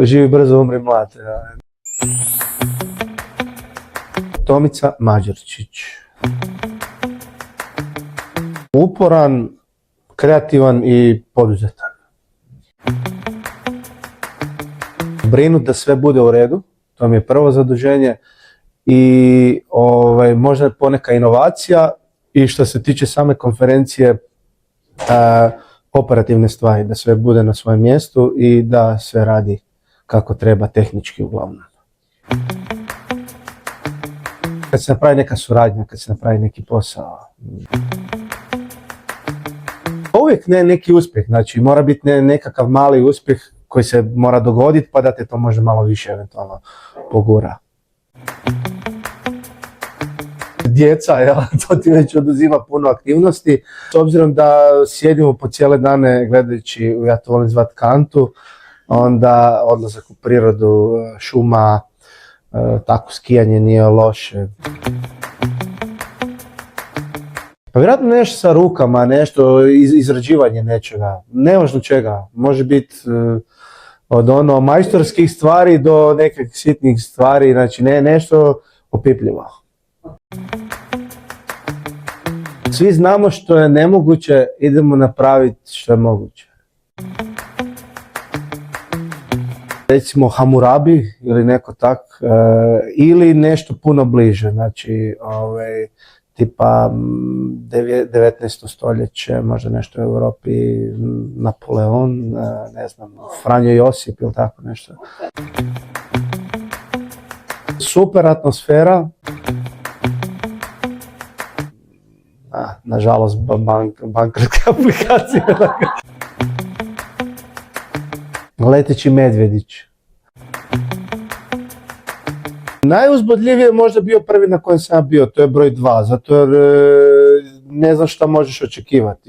Živi brzo, umri mlad. Tomica Mađerčić. Uporan, kreativan i poduzetan. Brinut da sve bude u redu, to mi je prvo zaduženje, i možda poneka inovacija, i što se tiče same konferencije, operativne stvari, da sve bude na svojem mjestu i da sve radi kako treba, tehnički uglavnom. Kad se napravi neka suradnja, kad se napravi neki posao. Uvijek neki uspjeh, znači mora biti nekakav mali uspjeh koji se mora dogoditi pa da te to može malo više eventualno pogura. Djeca, to ti već oduzima puno aktivnosti. S obzirom da sjedimo po cijele dane gledajući, ja to volim zvati kantu, onda odlazak u prirodu, šuma, tako skijanje nije loše. Pa vjerojatno nešto sa rukama, nešto izrađivanje nečega, nevažno čega. Može biti od majstorskih stvari do nekih sitnih stvari, znači nešto opipljivo. Svi znamo što je nemoguće, idemo napraviti što je moguće. Recimo Hamurabi ili neko tak, ili nešto puno bliže, znači tipa 19. stoljeće, možda nešto u Europi, Napoleon, ne znam, Franjo Josip ili tako nešto. Super atmosfera. Nažalost, bankarska aplikacija. Leteći medvjedić. Najuzbudljivije je možda bio prvi na kojem sam bio, to je broj 2, zato jer ne znam šta možeš očekivati.